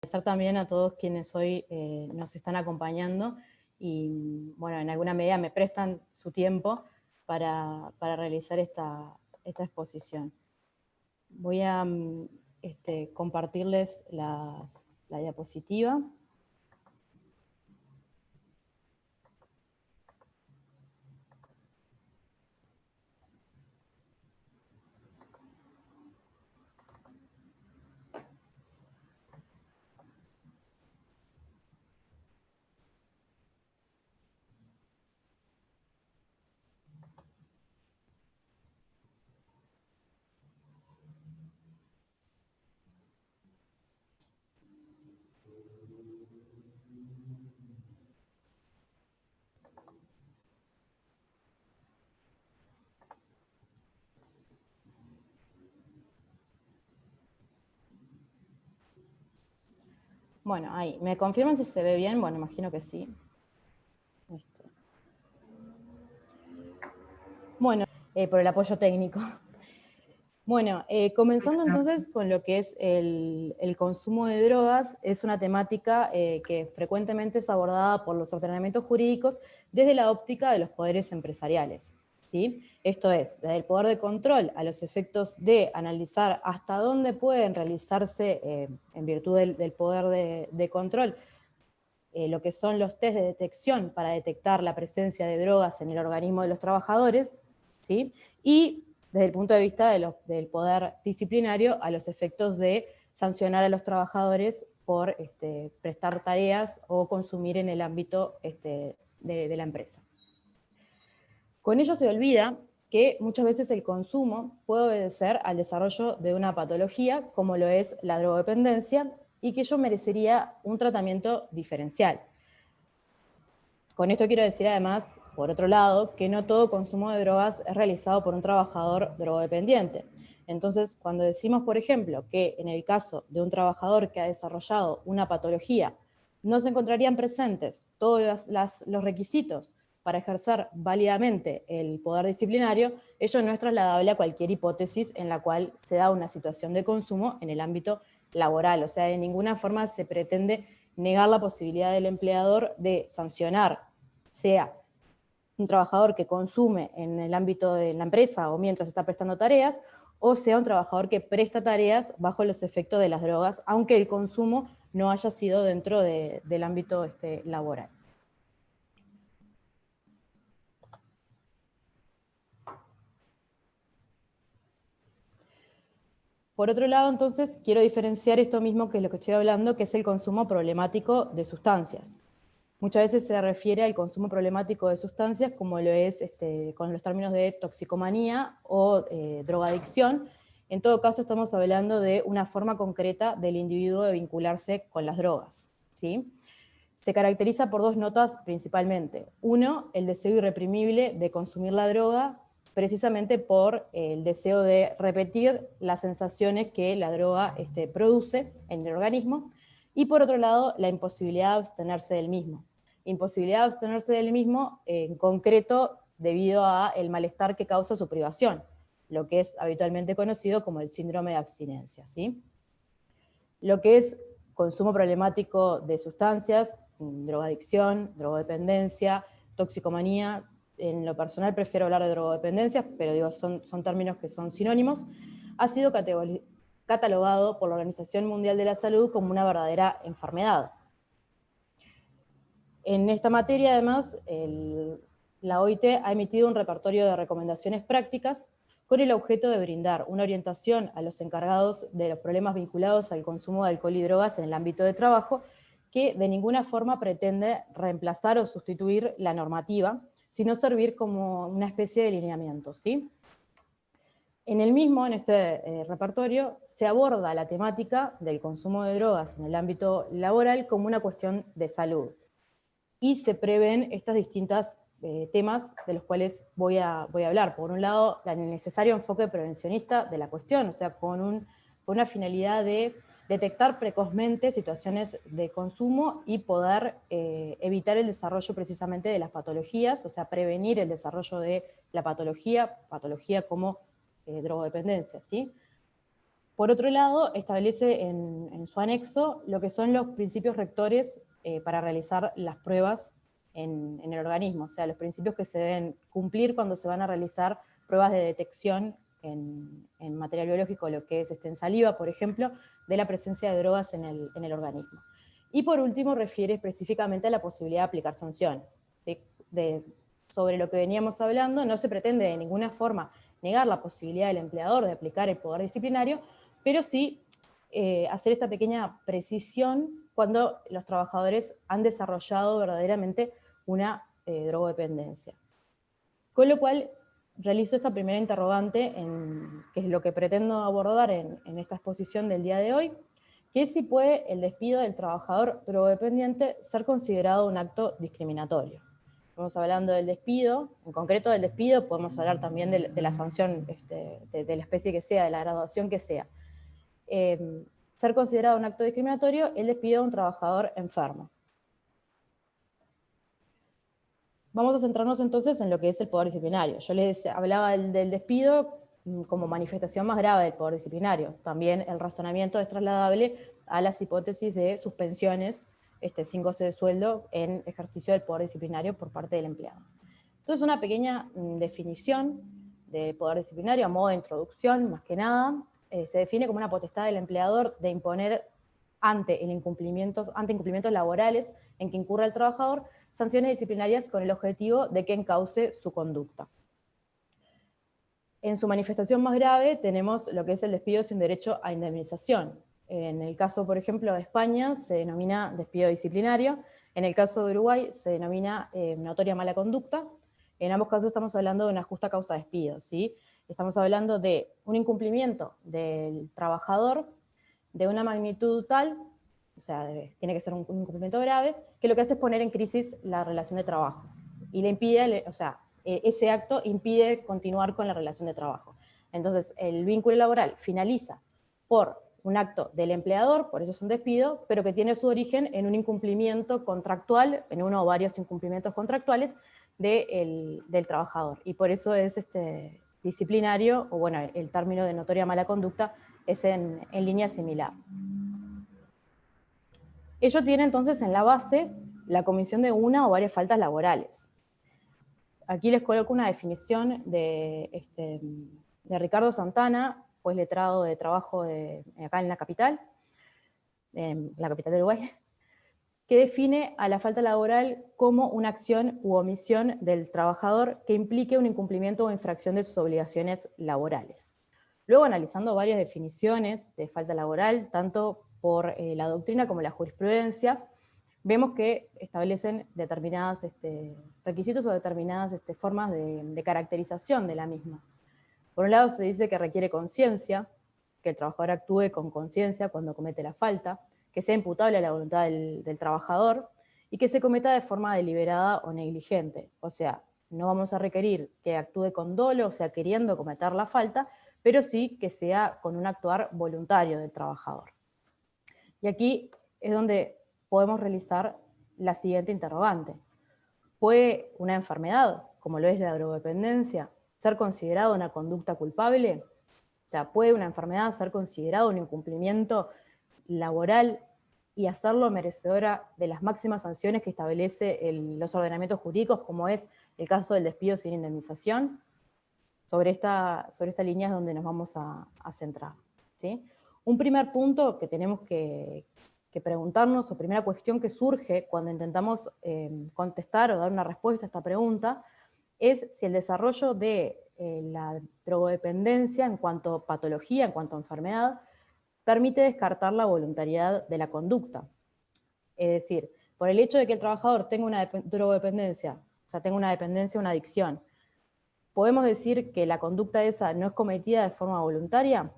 Agradecer también a todos quienes hoy nos están acompañando y, bueno, en alguna medida me prestan su tiempo para realizar esta exposición. Voy a compartirles la diapositiva. Bueno, ahí. ¿Me confirman si se ve bien? Bueno, imagino que sí. Listo. Bueno, por el apoyo técnico. Bueno, comenzando entonces con lo que es el consumo de drogas, es una temática que frecuentemente es abordada por los ordenamientos jurídicos desde la óptica de los poderes empresariales, ¿sí? Esto es, desde el poder de control a los efectos de analizar hasta dónde pueden realizarse, en virtud del poder de control, lo que son los test de detección para detectar la presencia de drogas en el organismo de los trabajadores, ¿sí? Y desde el punto de vista del poder disciplinario a los efectos de sancionar a los trabajadores por prestar tareas o consumir en el ámbito de la empresa. Con ello se olvida que muchas veces el consumo puede obedecer al desarrollo de una patología, como lo es la drogodependencia, y que ello merecería un tratamiento diferencial. Con esto quiero decir además, por otro lado, que no todo consumo de drogas es realizado por un trabajador drogodependiente. Entonces, cuando decimos, por ejemplo, que en el caso de un trabajador que ha desarrollado una patología, no se encontrarían presentes todos los requisitos para ejercer válidamente el poder disciplinario, ello no es trasladable a cualquier hipótesis en la cual se da una situación de consumo en el ámbito laboral. O sea, de ninguna forma se pretende negar la posibilidad del empleador de sancionar, sea un trabajador que consume en el ámbito de la empresa o mientras está prestando tareas, o sea un trabajador que presta tareas bajo los efectos de las drogas, aunque el consumo no haya sido dentro del ámbito laboral. Por otro lado, entonces, quiero diferenciar esto mismo que es lo que estoy hablando, que es el consumo problemático de sustancias. Muchas veces se refiere al consumo problemático de sustancias como lo es con los términos de toxicomanía o drogadicción. En todo caso estamos hablando de una forma concreta del individuo de vincularse con las drogas, ¿sí? Se caracteriza por dos notas principalmente. Uno, el deseo irreprimible de consumir la droga, precisamente por el deseo de repetir las sensaciones que la droga produce en el organismo, y por otro lado, la imposibilidad de abstenerse del mismo. Imposibilidad de abstenerse del mismo, en concreto, debido al malestar que causa su privación, lo que es habitualmente conocido como el síndrome de abstinencia, ¿sí? Lo que es consumo problemático de sustancias, drogadicción, drogodependencia, toxicomanía. En lo personal prefiero hablar de drogodependencias, pero digo, son términos que son sinónimos. Ha sido catalogado por la Organización Mundial de la Salud como una verdadera enfermedad. En esta materia, además, la OIT ha emitido un repertorio de recomendaciones prácticas con el objeto de brindar una orientación a los encargados de los problemas vinculados al consumo de alcohol y drogas en el ámbito de trabajo, que de ninguna forma pretende reemplazar o sustituir la normativa, sino servir como una especie de lineamiento, ¿sí? En el mismo, en este repertorio, se aborda la temática del consumo de drogas en el ámbito laboral como una cuestión de salud. Y se prevén estos distintos temas de los cuales voy a hablar. Por un lado, el necesario enfoque prevencionista de la cuestión, o sea, con una finalidad de detectar precozmente situaciones de consumo y poder evitar el desarrollo precisamente de las patologías, o sea, prevenir el desarrollo de la patología como drogodependencia, ¿sí? Por otro lado, establece en su anexo lo que son los principios rectores para realizar las pruebas en el organismo, o sea, los principios que se deben cumplir cuando se van a realizar pruebas de detección en material biológico, lo que es en saliva, por ejemplo, de la presencia de drogas en el organismo. Y por último, refiere específicamente a la posibilidad de aplicar sanciones. ¿Sí? Sobre lo que veníamos hablando, no se pretende de ninguna forma negar la posibilidad del empleador de aplicar el poder disciplinario, pero sí hacer esta pequeña precisión cuando los trabajadores han desarrollado verdaderamente una drogodependencia. Con lo cual, realizo esta primera interrogante, que es lo que pretendo abordar en esta exposición del día de hoy, que es si puede el despido del trabajador drogodependiente ser considerado un acto discriminatorio. Estamos hablando del despido, en concreto del despido, podemos hablar también de la sanción, de la especie que sea, de la graduación que sea. Ser considerado un acto discriminatorio el despido de un trabajador enfermo. Vamos a centrarnos entonces en lo que es el poder disciplinario. Yo les hablaba del despido como manifestación más grave del poder disciplinario. También el razonamiento es trasladable a las hipótesis de suspensiones sin goce de sueldo en ejercicio del poder disciplinario por parte del empleado. Entonces, una pequeña definición de poder disciplinario a modo de introducción, más que nada, se define como una potestad del empleador de imponer ante incumplimientos laborales en que incurra el trabajador sanciones disciplinarias con el objetivo de que encauce su conducta. En su manifestación más grave tenemos lo que es el despido sin derecho a indemnización. En el caso, por ejemplo, de España se denomina despido disciplinario, en el caso de Uruguay se denomina notoria mala conducta. En ambos casos estamos hablando de una justa causa de despido, ¿sí? Estamos hablando de un incumplimiento del trabajador de una magnitud tal, o sea, tiene que ser un incumplimiento grave, que lo que hace es poner en crisis la relación de trabajo. Y le impide, o sea, ese acto impide continuar con la relación de trabajo. Entonces, el vínculo laboral finaliza por un acto del empleador, por eso es un despido, pero que tiene su origen en un incumplimiento contractual, en uno o varios incumplimientos contractuales del trabajador. Y por eso es disciplinario, o bueno, el término de notoria mala conducta es en línea similar. Ello tiene entonces en la base la comisión de una o varias faltas laborales. Aquí les coloco una definición de Ricardo Santana, pues letrado de trabajo acá en la capital del Uruguay, que define a la falta laboral como una acción u omisión del trabajador que implique un incumplimiento o infracción de sus obligaciones laborales. Luego, analizando varias definiciones de falta laboral, tanto por la doctrina como la jurisprudencia, vemos que establecen determinados requisitos o determinadas formas de caracterización de la misma. Por un lado se dice que requiere conciencia, que el trabajador actúe con conciencia cuando comete la falta, que sea imputable a la voluntad del trabajador y que se cometa de forma deliberada o negligente. O sea, no vamos a requerir que actúe con dolo, o sea, queriendo cometer la falta, pero sí que sea con un actuar voluntario del trabajador. Y aquí es donde podemos realizar la siguiente interrogante. ¿Puede una enfermedad, como lo es la drogodependencia, ser considerada una conducta culpable? O sea, ¿puede una enfermedad ser considerada un incumplimiento laboral y hacerlo merecedora de las máximas sanciones que establece los ordenamientos jurídicos, como es el caso del despido sin indemnización? Sobre esta línea es donde nos vamos a centrar, ¿sí? Un primer punto que tenemos que preguntarnos, o primera cuestión que surge cuando intentamos contestar o dar una respuesta a esta pregunta, es si el desarrollo de la drogodependencia en cuanto a patología, en cuanto a enfermedad, permite descartar la voluntariedad de la conducta. Es decir, por el hecho de que el trabajador tenga una drogodependencia, o sea, tenga una dependencia, una adicción, ¿podemos decir que la conducta esa no es cometida de forma voluntaria?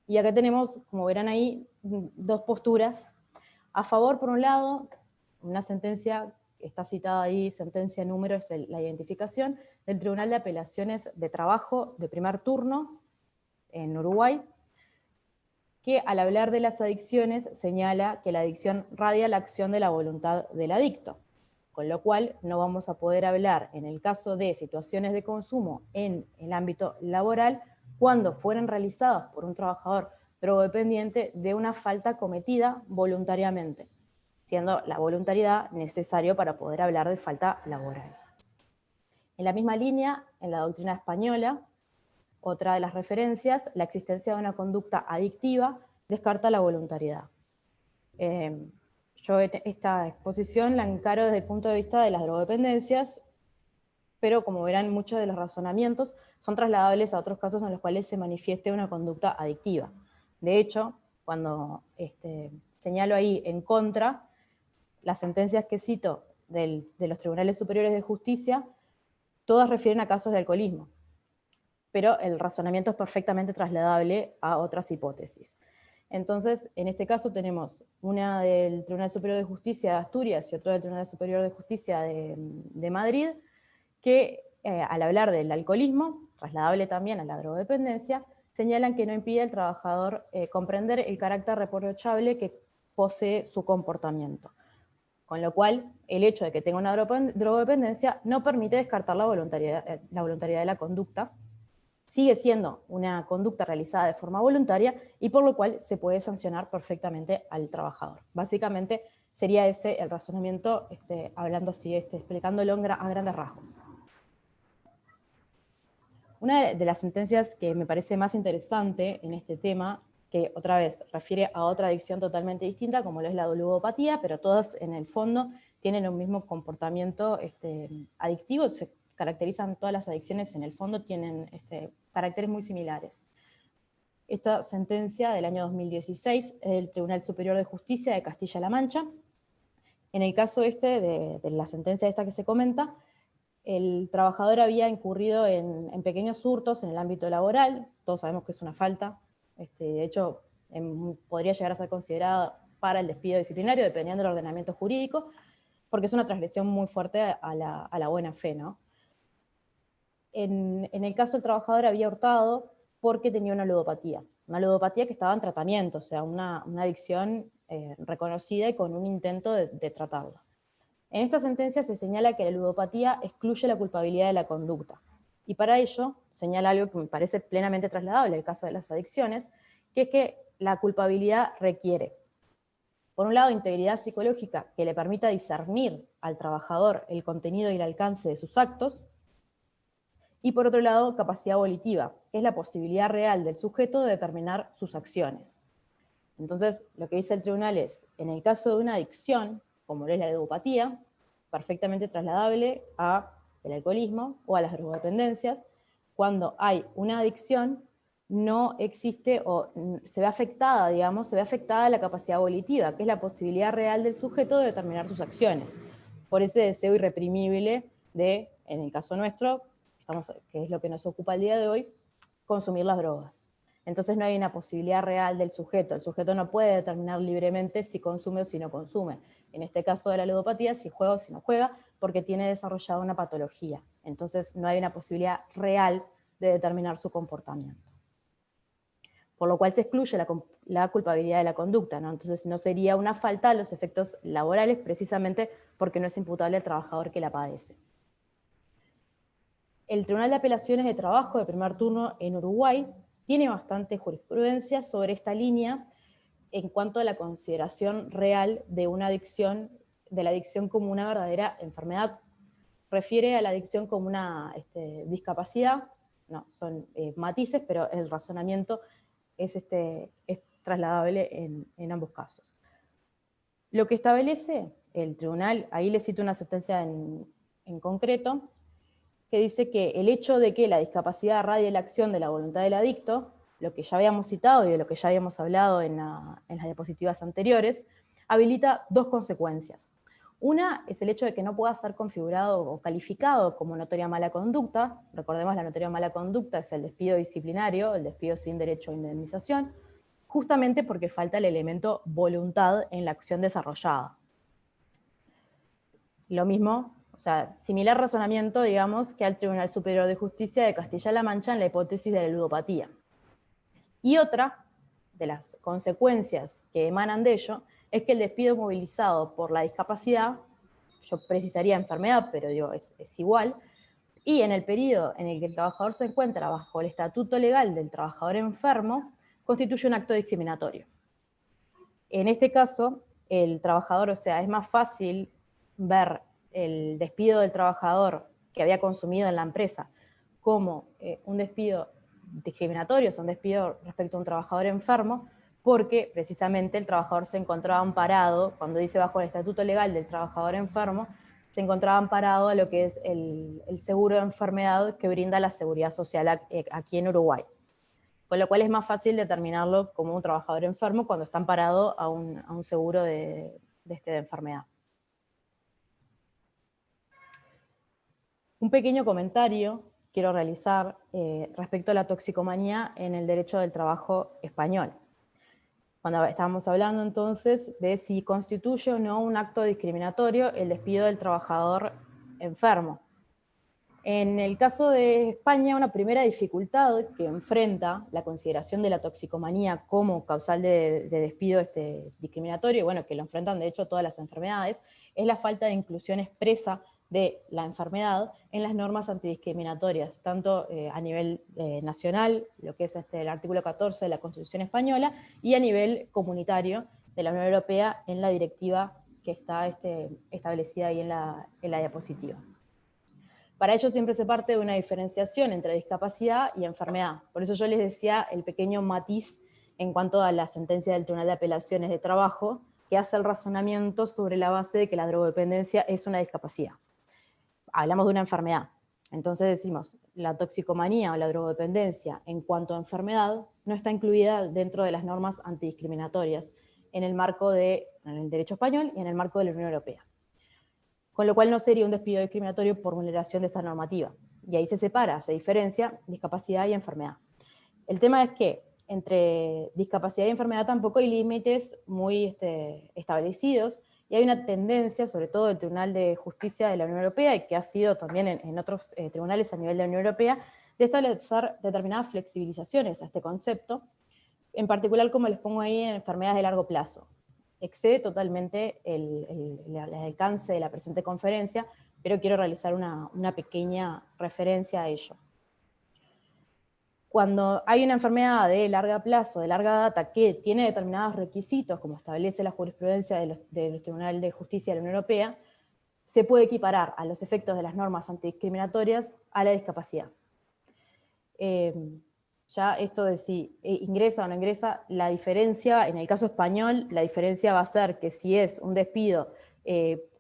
Y acá tenemos, como verán ahí, dos posturas. A favor, por un lado, una sentencia, está citada ahí, sentencia número, es la identificación, del Tribunal de Apelaciones de Trabajo de primer turno en Uruguay, que al hablar de las adicciones señala que la adicción radia la acción de la voluntad del adicto, con lo cual no vamos a poder hablar, en el caso de situaciones de consumo en el ámbito laboral, cuando fueran realizados por un trabajador drogodependiente de una falta cometida voluntariamente, siendo la voluntariedad necesario para poder hablar de falta laboral. En la misma línea, en la doctrina española, otra de las referencias, la existencia de una conducta adictiva descarta la voluntariedad. Yo esta exposición la encaro desde el punto de vista de las drogodependencias, pero como verán, muchos de los razonamientos son trasladables a otros casos en los cuales se manifieste una conducta adictiva. De hecho, cuando señalo ahí en contra, las sentencias que cito de los tribunales superiores de justicia, todas refieren a casos de alcoholismo, pero el razonamiento es perfectamente trasladable a otras hipótesis. Entonces, en este caso tenemos una del Tribunal Superior de Justicia de Asturias y otra del Tribunal Superior de Justicia de Madrid, que al hablar del alcoholismo, trasladable también a la drogodependencia, señalan que no impide al trabajador comprender el carácter reprochable que posee su comportamiento. Con lo cual, el hecho de que tenga una drogodependencia no permite descartar la voluntariedad de la conducta. Sigue siendo una conducta realizada de forma voluntaria y por lo cual se puede sancionar perfectamente al trabajador. Básicamente sería ese el razonamiento, hablando así, explicándolo a grandes rasgos. Una de las sentencias que me parece más interesante en este tema, que otra vez refiere a otra adicción totalmente distinta, como lo es la ludopatía, pero todas en el fondo tienen un mismo comportamiento adictivo, se caracterizan todas las adicciones en el fondo, tienen caracteres muy similares. Esta sentencia del año 2016 es del Tribunal Superior de Justicia de Castilla-La Mancha. En el caso de la sentencia esta que se comenta, el trabajador había incurrido en pequeños hurtos en el ámbito laboral, todos sabemos que es una falta, de hecho podría llegar a ser considerada para el despido disciplinario, dependiendo del ordenamiento jurídico, porque es una transgresión muy fuerte a la buena fe, ¿no? En el caso el trabajador había hurtado porque tenía una ludopatía que estaba en tratamiento, o sea, una adicción reconocida y con un intento de tratarla. En esta sentencia se señala que la ludopatía excluye la culpabilidad de la conducta, y para ello señala algo que me parece plenamente trasladable al caso de las adicciones, que es que la culpabilidad requiere, por un lado, integridad psicológica que le permita discernir al trabajador el contenido y el alcance de sus actos, y por otro lado, capacidad volitiva, que es la posibilidad real del sujeto de determinar sus acciones. Entonces, lo que dice el tribunal es, en el caso de una adicción, como lo es la ludopatía, perfectamente trasladable al alcoholismo o a las drogodependencias, cuando hay una adicción, no existe o se ve afectada, digamos, se ve afectada la capacidad volitiva, que es la posibilidad real del sujeto de determinar sus acciones, por ese deseo irreprimible de, en el caso nuestro, que es lo que nos ocupa el día de hoy, consumir las drogas. Entonces no hay una posibilidad real del sujeto. El sujeto no puede determinar libremente si consume o si no consume. En este caso de la ludopatía, si juega o si no juega, porque tiene desarrollada una patología. Entonces no hay una posibilidad real de determinar su comportamiento. Por lo cual se excluye la culpabilidad de la conducta, ¿no? Entonces no sería una falta a los efectos laborales precisamente porque no es imputable al trabajador que la padece. El Tribunal de Apelaciones de Trabajo de primer turno en Uruguay tiene bastante jurisprudencia sobre esta línea en cuanto a la consideración real de una adicción, de la adicción como una verdadera enfermedad. Refiere a la adicción como una discapacidad, no, son matices, pero el razonamiento es trasladable en ambos casos. Lo que establece el tribunal, ahí le cito una sentencia en concreto, que dice que el hecho de que la discapacidad radie la acción de la voluntad del adicto, lo que ya habíamos citado y de lo que ya habíamos hablado en las diapositivas anteriores, habilita dos consecuencias. Una es el hecho de que no pueda ser configurado o calificado como notoria mala conducta. Recordemos, la notoria mala conducta es el despido disciplinario, el despido sin derecho a indemnización, justamente porque falta el elemento voluntad en la acción desarrollada. Lo mismo, o sea, similar razonamiento, digamos, que al Tribunal Superior de Justicia de Castilla-La Mancha en la hipótesis de la ludopatía. Y otra de las consecuencias que emanan de ello es que el despido movilizado por la discapacidad, yo precisaría enfermedad, pero digo, es igual, Y en el periodo en el que el trabajador se encuentra bajo el estatuto legal del trabajador enfermo, constituye un acto discriminatorio. En este caso, el trabajador, o sea, es más fácil ver el despido del trabajador que había consumido en la empresa como un despido discriminatorio, o sea, un despido respecto a un trabajador enfermo, porque precisamente el trabajador se encontraba amparado, cuando dice bajo el estatuto legal del trabajador enfermo, se encontraba amparado a lo que es el seguro de enfermedad que brinda la Seguridad Social aquí en Uruguay. Con lo cual es más fácil determinarlo como un trabajador enfermo cuando está amparado a un seguro de enfermedad. Un pequeño comentario quiero realizar respecto a la toxicomanía en el derecho del trabajo español. Cuando estábamos hablando entonces de si constituye o no un acto discriminatorio el despido del trabajador enfermo. En el caso de España, una primera dificultad que enfrenta la consideración de la toxicomanía como causal de despido discriminatorio, bueno, que lo enfrentan de hecho todas las enfermedades, es la falta de inclusión expresa de la enfermedad en las normas antidiscriminatorias, tanto a nivel nacional, lo que es el artículo 14 de la Constitución Española, y a nivel comunitario de la Unión Europea en la directiva que está establecida ahí en la diapositiva. Para ello siempre se parte de una diferenciación entre discapacidad y enfermedad. Por eso yo les decía el pequeño matiz en cuanto a la sentencia del Tribunal de Apelaciones de Trabajo, que hace el razonamiento sobre la base de que la drogodependencia es una discapacidad. Hablamos de una enfermedad. Entonces decimos, la toxicomanía o la drogodependencia en cuanto a enfermedad no está incluida dentro de las normas antidiscriminatorias en el marco del derecho español y en el marco de la Unión Europea. Con lo cual no sería un despido discriminatorio por vulneración de esta normativa. Y ahí se separa, se diferencia discapacidad y enfermedad. El tema es que entre discapacidad y enfermedad tampoco hay límites muy establecidos, y hay una tendencia, sobre todo del Tribunal de Justicia de la Unión Europea, y que ha sido también en otros tribunales a nivel de la Unión Europea, de establecer determinadas flexibilizaciones a este concepto, en particular, como les pongo ahí, en enfermedades de largo plazo. Excede totalmente el alcance de la presente conferencia, pero quiero realizar una pequeña referencia a ello. Cuando hay una enfermedad de largo plazo, de larga data, que tiene determinados requisitos, como establece la jurisprudencia de los Tribunales de Justicia de la Unión Europea, se puede equiparar a los efectos de las normas antidiscriminatorias a la discapacidad. Ya esto de si ingresa o no ingresa, la diferencia, en el caso español, la diferencia va a ser que si es un despido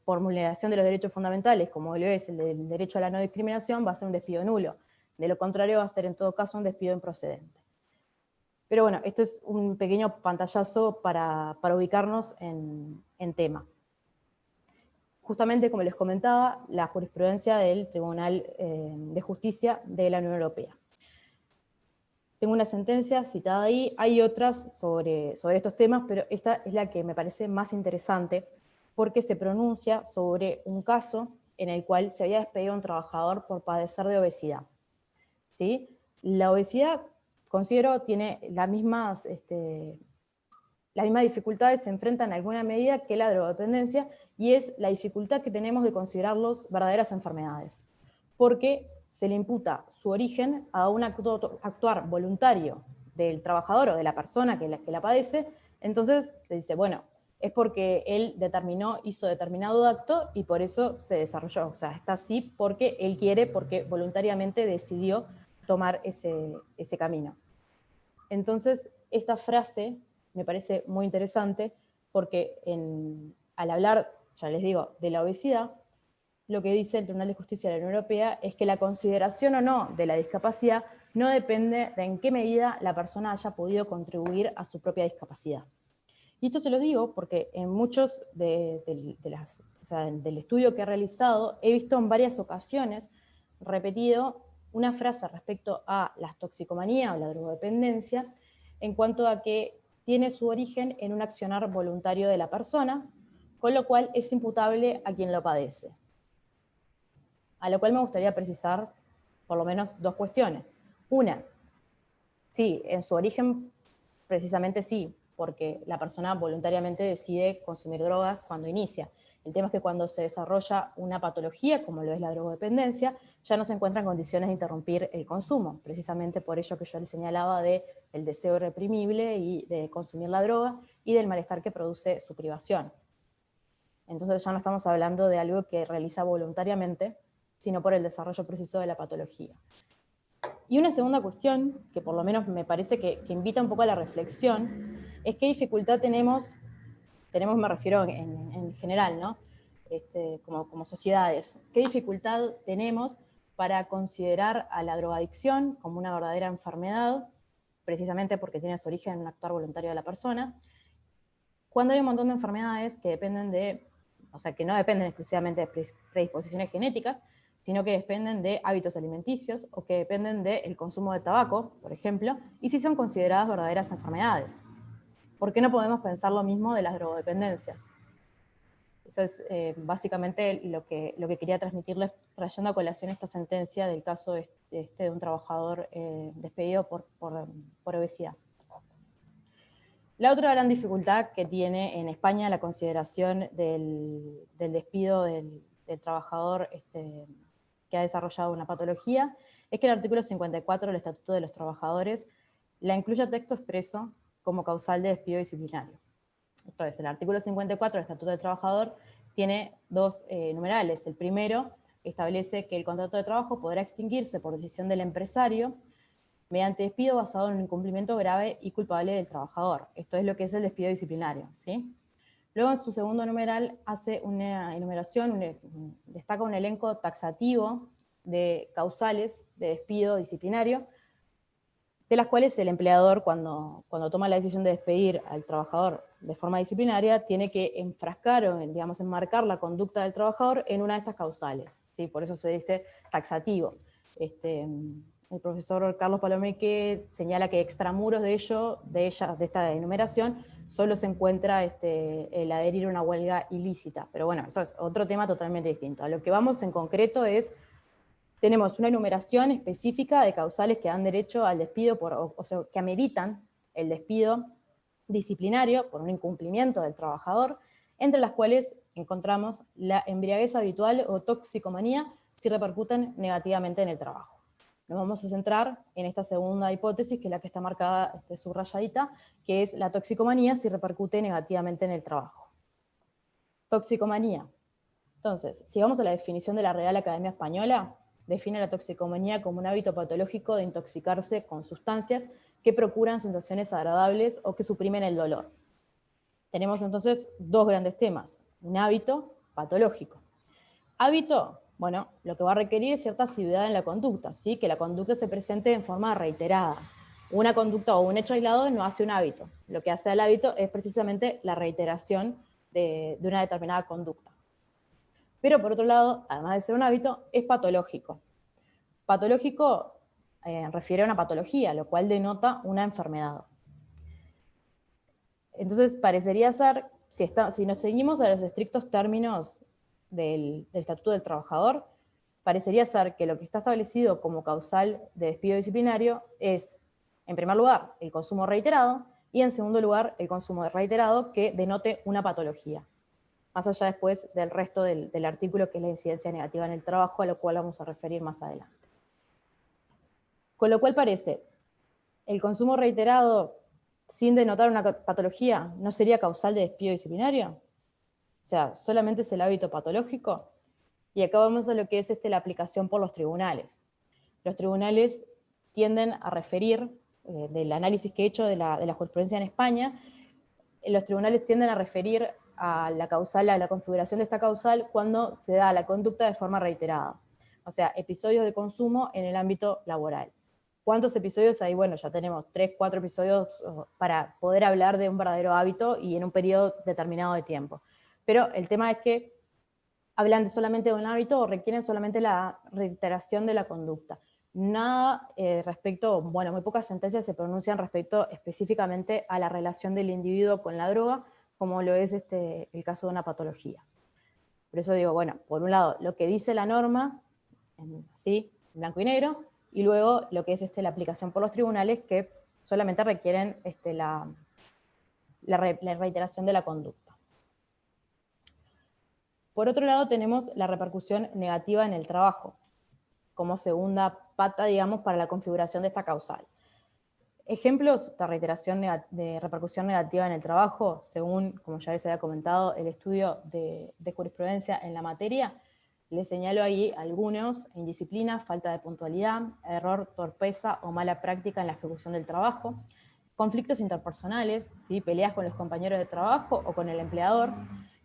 por vulneración de los derechos fundamentales, como lo es el del derecho a la no discriminación, va a ser un despido nulo. De lo contrario, va a ser en todo caso un despido improcedente. Pero bueno, esto es un pequeño pantallazo para ubicarnos en tema. Justamente, como les comentaba, la jurisprudencia del Tribunal de Justicia de la Unión Europea. Tengo una sentencia citada ahí, hay otras sobre estos temas, pero esta es la que me parece más interesante, porque se pronuncia sobre un caso en el cual se había despedido a un trabajador por padecer de obesidad. ¿Sí? La obesidad, considero, tiene las mismas dificultades, se enfrenta en alguna medida que la drogodependencia, y es la dificultad que tenemos de considerarlos verdaderas enfermedades. Porque se le imputa su origen a un actuar voluntario del trabajador o de la persona que la padece, entonces se dice, bueno, es porque él hizo determinado acto y por eso se desarrolló. O sea, está así porque él quiere, porque voluntariamente decidió tomar ese camino. Entonces, esta frase me parece muy interesante porque al hablar, ya les digo, de la obesidad, lo que dice el Tribunal de Justicia de la Unión Europea es que la consideración o no de la discapacidad no depende de en qué medida la persona haya podido contribuir a su propia discapacidad. Y esto se lo digo porque en muchos del estudio que he realizado, he visto en varias ocasiones repetido una frase respecto a la toxicomanía o la drogodependencia, en cuanto a que tiene su origen en un accionar voluntario de la persona, con lo cual es imputable a quien lo padece. A lo cual me gustaría precisar por lo menos dos cuestiones. Una, sí, en su origen precisamente sí, porque la persona voluntariamente decide consumir drogas cuando inicia. El tema es que cuando se desarrolla una patología, como lo es la drogodependencia, ya no se encuentran condiciones de interrumpir el consumo, precisamente por ello que yo les señalaba del deseo irreprimible y de consumir la droga, y del malestar que produce su privación. Entonces ya no estamos hablando de algo que realiza voluntariamente, sino por el desarrollo preciso de la patología. Y una segunda cuestión, que por lo menos me parece que invita un poco a la reflexión, es qué dificultad tenemos me refiero en general, ¿no? Como sociedades, qué dificultad tenemos para considerar a la drogadicción como una verdadera enfermedad, precisamente porque tiene su origen en un actuar voluntario de la persona, cuando hay un montón de enfermedades que dependen que no dependen exclusivamente de predisposiciones genéticas, sino que dependen de hábitos alimenticios o que dependen del consumo de tabaco, por ejemplo, y sí son consideradas verdaderas enfermedades. ¿Por qué no podemos pensar lo mismo de las drogodependencias? Eso es básicamente lo que quería transmitirles, trayendo a colación esta sentencia del caso de un trabajador despedido por obesidad. La otra gran dificultad que tiene en España la consideración del despido del trabajador que ha desarrollado una patología es que el artículo 54 del Estatuto de los Trabajadores la incluye a texto expreso como causal de despido disciplinario. Entonces, el artículo 54 del Estatuto del Trabajador tiene dos numerales. El primero establece que el contrato de trabajo podrá extinguirse por decisión del empresario mediante despido basado en un incumplimiento grave y culpable del trabajador. Esto es lo que es el despido disciplinario, ¿sí? Luego, en su segundo numeral, hace una enumeración, destaca un elenco taxativo de causales de despido disciplinario, de las cuales el empleador, cuando toma la decisión de despedir al trabajador de forma disciplinaria, tiene que enfrascar o, digamos, enmarcar la conducta del trabajador en una de estas causales, ¿sí? Por eso se dice taxativo. El profesor Carlos Palomeque señala que extramuros de esta enumeración, solo se encuentra el adherir a una huelga ilícita. Pero bueno, eso es otro tema totalmente distinto. A lo que vamos en concreto tenemos una enumeración específica de causales que dan derecho al despido, o sea, que ameritan el despido disciplinario por un incumplimiento del trabajador, entre las cuales encontramos la embriaguez habitual o toxicomanía si repercuten negativamente en el trabajo. Nos vamos a centrar en esta segunda hipótesis, que es la que está marcada subrayadita, que es la toxicomanía si repercute negativamente en el trabajo. Toxicomanía. Entonces, si vamos a la definición de la Real Academia Española, define la toxicomanía como un hábito patológico de intoxicarse con sustancias que procuran sensaciones agradables o que suprimen el dolor. Tenemos entonces dos grandes temas, un hábito patológico. Hábito, bueno, lo que va a requerir es cierta asiduidad en la conducta, ¿sí? Que la conducta se presente en forma reiterada. Una conducta o un hecho aislado no hace un hábito. Lo que hace el hábito es precisamente la reiteración de una determinada conducta. Pero por otro lado, además de ser un hábito, es patológico. Patológico refiere a una patología, lo cual denota una enfermedad. Entonces, parecería ser, si nos seguimos a los estrictos términos del Estatuto del Trabajador, parecería ser que lo que está establecido como causal de despido disciplinario es, en primer lugar, el consumo reiterado, y en segundo lugar, el consumo reiterado que denote una patología. Más allá después del resto del artículo, que es la incidencia negativa en el trabajo, a lo cual vamos a referir más adelante. Con lo cual parece, el consumo reiterado sin denotar una patología no sería causal de despido disciplinario. O sea, solamente es el hábito patológico. Y acá vamos a lo que es la aplicación por los tribunales. Los tribunales tienden a referir, del análisis que he hecho de la jurisprudencia en España, los tribunales tienden a referir a la causal, a la configuración de esta causal cuando se da la conducta de forma reiterada. O sea, episodios de consumo en el ámbito laboral. ¿Cuántos episodios hay? Bueno, ya tenemos 3, 4 episodios para poder hablar de un verdadero hábito y en un periodo determinado de tiempo. Pero el tema es que hablan solamente de un hábito o requieren solamente la reiteración de la conducta. Nada respecto, bueno, muy pocas sentencias se pronuncian respecto específicamente a la relación del individuo con la droga, como lo es el caso de una patología. Por eso digo, bueno, por un lado, lo que dice la norma, así, en blanco y negro, y luego lo que es la aplicación por los tribunales, que solamente requieren la reiteración de la conducta. Por otro lado, tenemos la repercusión negativa en el trabajo, como segunda pata, digamos, para la configuración de esta causal. Ejemplos de repercusión negativa en el trabajo, según, como ya les había comentado, el estudio de jurisprudencia en la materia, les señalo ahí algunos: indisciplina, falta de puntualidad, error, torpeza o mala práctica en la ejecución del trabajo, conflictos interpersonales, ¿sí? Peleas con los compañeros de trabajo o con el empleador,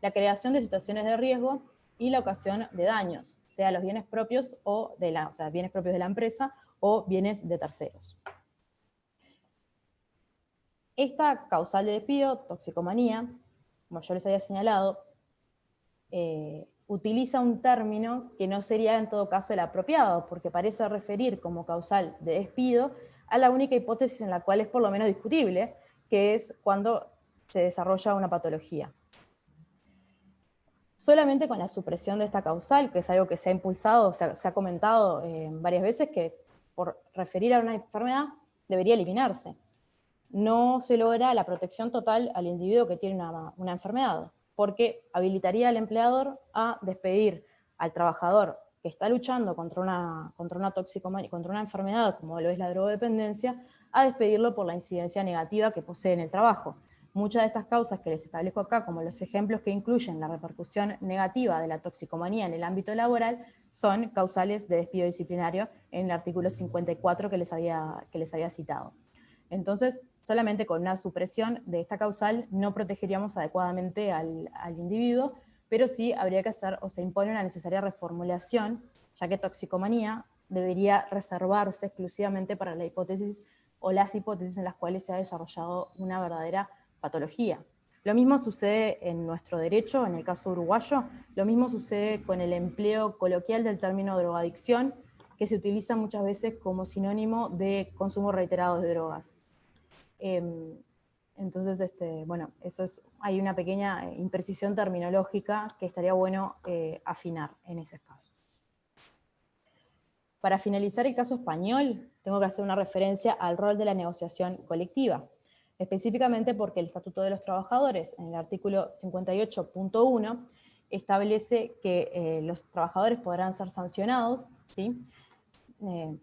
la creación de situaciones de riesgo y la ocasión de daños, sea los bienes propios bienes propios de la empresa o bienes de terceros. Esta causal de despido, toxicomanía, como yo les había señalado, utiliza un término que no sería en todo caso el apropiado, porque parece referir como causal de despido a la única hipótesis en la cual es por lo menos discutible, que es cuando se desarrolla una patología. Solamente con la supresión de esta causal, que es algo que se ha impulsado, se ha comentado varias veces, que por referir a una enfermedad debería eliminarse. No se logra la protección total al individuo que tiene una enfermedad, porque habilitaría al empleador a despedir al trabajador que está luchando contra una toxicomanía, contra una enfermedad como lo es la drogodependencia, a despedirlo por la incidencia negativa que posee en el trabajo. Muchas de estas causas que les establezco acá, como los ejemplos que incluyen la repercusión negativa de la toxicomanía en el ámbito laboral, son causales de despido disciplinario en el artículo 54 que les había citado. Entonces, solamente con una supresión de esta causal no protegeríamos adecuadamente al individuo, pero sí habría que hacer, o se impone una necesaria reformulación, ya que toxicomanía debería reservarse exclusivamente para la hipótesis o las hipótesis en las cuales se ha desarrollado una verdadera patología. Lo mismo sucede en nuestro derecho, en el caso uruguayo, lo mismo sucede con el empleo coloquial del término drogadicción, que se utiliza muchas veces como sinónimo de consumo reiterado de drogas. Entonces, bueno, hay una pequeña imprecisión terminológica que estaría bueno afinar en ese caso. Para finalizar el caso español, tengo que hacer una referencia al rol de la negociación colectiva, específicamente porque el Estatuto de los Trabajadores, en el artículo 58.1, establece que los trabajadores podrán ser sancionados, ¿sí?,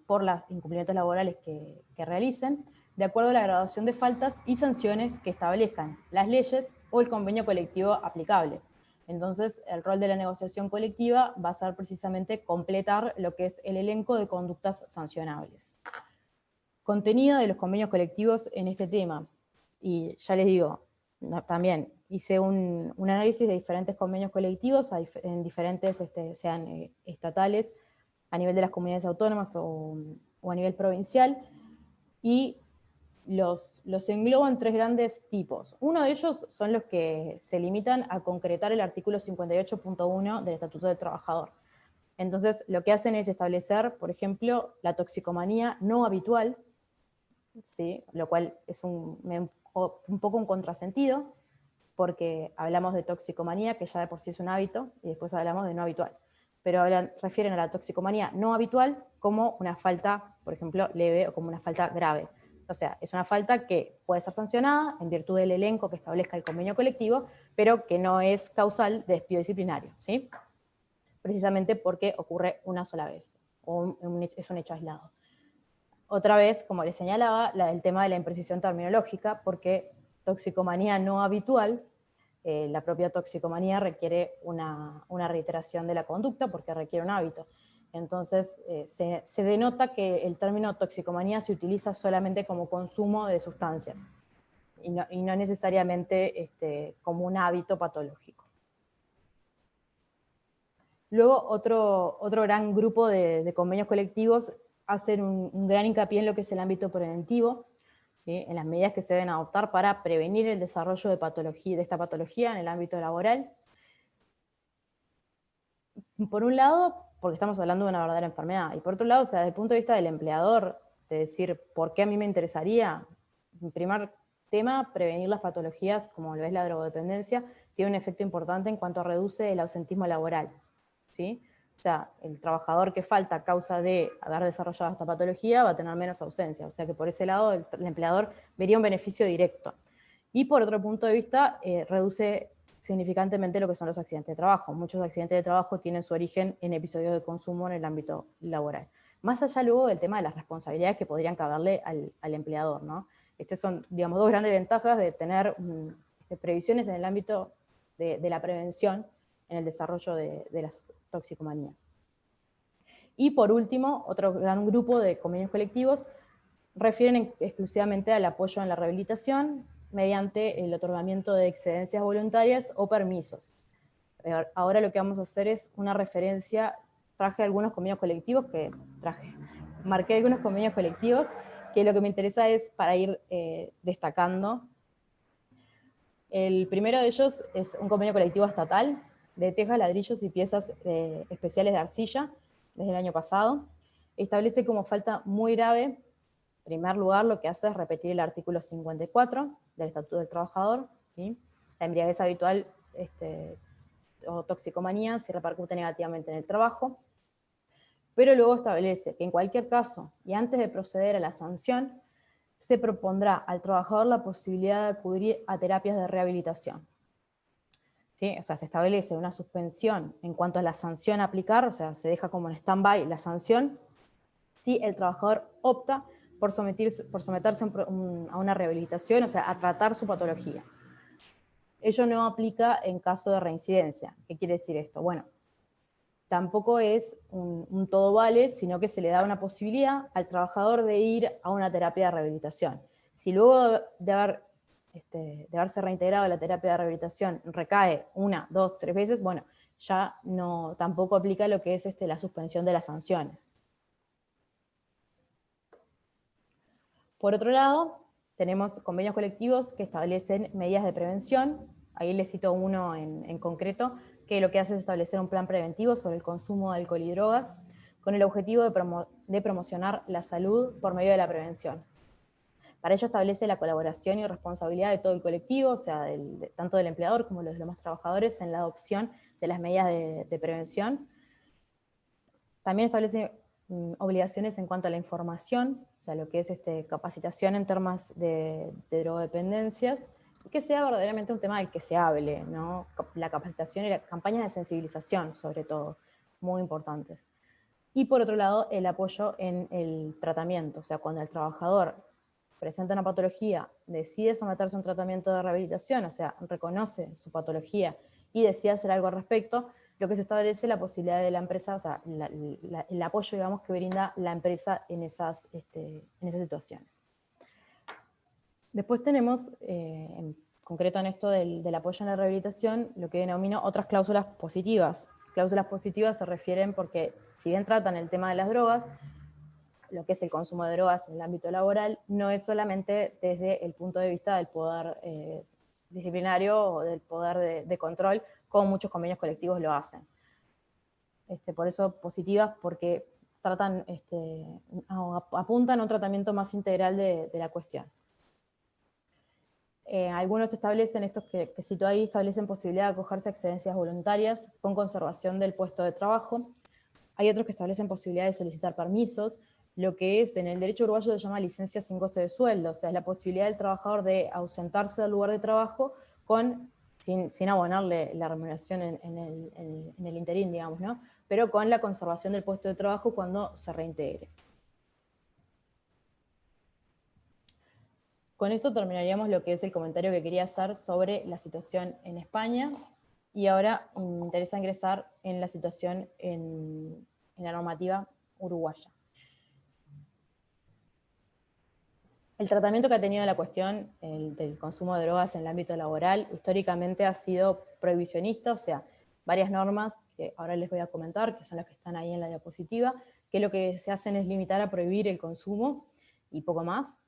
por los incumplimientos laborales que realicen, de acuerdo a la graduación de faltas y sanciones que establezcan las leyes o el convenio colectivo aplicable. Entonces, el rol de la negociación colectiva va a ser precisamente completar lo que es el elenco de conductas sancionables. Contenido de los convenios colectivos en este tema. Y ya les digo, también hice un análisis de diferentes convenios colectivos en diferentes, sean estatales, a nivel de las comunidades autónomas o a nivel provincial, y los englobo en tres grandes tipos. Uno de ellos son los que se limitan a concretar el artículo 58.1 del Estatuto del Trabajador. Entonces, lo que hacen es establecer, por ejemplo, la toxicomanía no habitual, ¿sí?, lo cual es un poco un contrasentido, porque hablamos de toxicomanía, que ya de por sí es un hábito, y después hablamos de no habitual. Pero refieren a la toxicomanía no habitual como una falta, por ejemplo, leve o como una falta grave. O sea, es una falta que puede ser sancionada en virtud del elenco que establezca el convenio colectivo, pero que no es causal de despido disciplinario, ¿sí?, precisamente porque ocurre una sola vez, o es un hecho aislado. Otra vez, como les señalaba, el tema de la imprecisión terminológica, porque toxicomanía no habitual, la propia toxicomanía requiere una reiteración de la conducta porque requiere un hábito. Entonces, se denota que el término toxicomanía se utiliza solamente como consumo de sustancias y no necesariamente como un hábito patológico. Luego, otro gran grupo de convenios colectivos hacen un gran hincapié en lo que es el ámbito preventivo, ¿sí?, en las medidas que se deben adoptar para prevenir el desarrollo de esta patología en el ámbito laboral. Por un lado, porque estamos hablando de una verdadera enfermedad, y por otro lado, o sea, desde el punto de vista del empleador, de decir, ¿por qué a mí me interesaría? En primer tema, prevenir las patologías, como lo es la drogodependencia, tiene un efecto importante en cuanto reduce el ausentismo laboral, ¿sí? O sea, el trabajador que falta a causa de haber desarrollado esta patología va a tener menos ausencia, o sea que por ese lado el empleador vería un beneficio directo. Y por otro punto de vista, reduce significantemente lo que son los accidentes de trabajo. Muchos accidentes de trabajo tienen su origen en episodios de consumo en el ámbito laboral. Más allá luego del tema de las responsabilidades que podrían caberle al empleador, ¿no? Estas son, digamos, dos grandes ventajas de tener previsiones en el ámbito de la prevención en el desarrollo de las toxicomanías. Y por último, otro gran grupo de convenios colectivos refieren exclusivamente al apoyo en la rehabilitación mediante el otorgamiento de excedencias voluntarias o permisos. Ahora lo que vamos a hacer es una referencia, marqué algunos convenios colectivos, que lo que me interesa es para ir destacando. El primero de ellos es un convenio colectivo estatal de tejas, ladrillos y piezas especiales de arcilla, desde el año pasado. Establece como falta muy grave, en primer lugar, lo que hace es repetir el artículo 54 del Estatuto del Trabajador, ¿sí? La embriaguez habitual o toxicomanía si repercute negativamente en el trabajo, pero luego establece que en cualquier caso, y antes de proceder a la sanción, se propondrá al trabajador la posibilidad de acudir a terapias de rehabilitación. ¿Sí? O sea, se establece una suspensión en cuanto a la sanción a aplicar, o sea, se deja como en stand-by la sanción, si el trabajador opta por someterse a una rehabilitación, o sea, a tratar su patología. Ello no aplica en caso de reincidencia. ¿Qué quiere decir esto? Bueno, tampoco es un todo vale, sino que se le da una posibilidad al trabajador de ir a una terapia de rehabilitación. Si luego de haberse reintegrado a la terapia de rehabilitación recae 1, 2, 3 veces, bueno, ya tampoco aplica lo que es la suspensión de las sanciones. Por otro lado, tenemos convenios colectivos que establecen medidas de prevención. Ahí les cito uno en concreto, que lo que hace es establecer un plan preventivo sobre el consumo de alcohol y drogas, con el objetivo de promocionar la salud por medio de la prevención. Para ello establece la colaboración y responsabilidad de todo el colectivo, o sea, tanto del empleador como de los demás trabajadores, en la adopción de las medidas de prevención. También establece obligaciones en cuanto a la información, o sea, lo que es capacitación en temas de drogodependencias, y que sea verdaderamente un tema del que se hable, ¿no? La capacitación y las campañas de sensibilización, sobre todo, muy importantes. Y por otro lado, el apoyo en el tratamiento, o sea, cuando el trabajador presenta una patología, decide someterse a un tratamiento de rehabilitación, o sea, reconoce su patología y decide hacer algo al respecto, lo que se establece es la posibilidad de la empresa, o sea, el apoyo, digamos, que brinda la empresa en esas situaciones. Después tenemos, en concreto en esto del apoyo en la rehabilitación, lo que denomino otras cláusulas positivas. Cláusulas positivas se refieren porque, si bien tratan el tema de las drogas, lo que es el consumo de drogas en el ámbito laboral, no es solamente desde el punto de vista del poder disciplinario o del poder de control, como muchos convenios colectivos lo hacen. Por eso positivas, porque tratan, apuntan a un tratamiento más integral de la cuestión. Algunos establecen, estos que cito ahí, establecen posibilidad de acogerse a excedencias voluntarias con conservación del puesto de trabajo. Hay otros que establecen posibilidad de solicitar permisos, lo que es en el derecho uruguayo se llama licencia sin goce de sueldo, o sea, es la posibilidad del trabajador de ausentarse del lugar de trabajo sin abonarle la remuneración en el interín, digamos, ¿no? Pero con la conservación del puesto de trabajo cuando se reintegre. Con esto terminaríamos lo que es el comentario que quería hacer sobre la situación en España, y ahora me interesa ingresar en la situación en la normativa uruguaya. El tratamiento que ha tenido la cuestión del consumo de drogas en el ámbito laboral históricamente ha sido prohibicionista, o sea, varias normas que ahora les voy a comentar, que son las que están ahí en la diapositiva, que lo que se hacen es limitar a prohibir el consumo y poco más.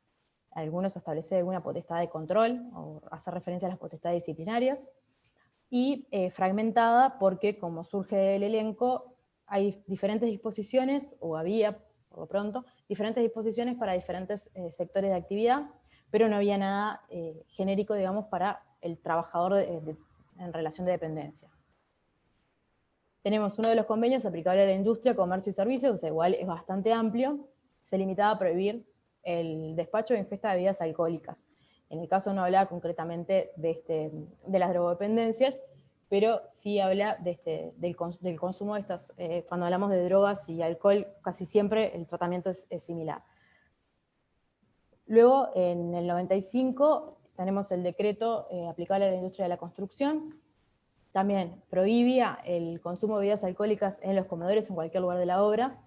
Algunos establecen alguna potestad de control o hacer referencia a las potestades disciplinarias, y fragmentada porque, como surge del elenco, hay diferentes disposiciones, o había, por lo pronto, diferentes disposiciones para diferentes sectores de actividad, pero no había nada genérico, digamos, para el trabajador en relación de dependencia. Tenemos uno de los convenios aplicable a la industria, comercio y servicios, o sea, igual es bastante amplio, se limitaba a prohibir el despacho de ingesta de bebidas alcohólicas. En el caso no hablaba concretamente de las drogodependencias, pero sí habla del consumo de estas, cuando hablamos de drogas y alcohol, casi siempre el tratamiento es similar. Luego, en el 95, tenemos el decreto aplicable a la industria de la construcción. También prohibía el consumo de bebidas alcohólicas en los comedores en cualquier lugar de la obra.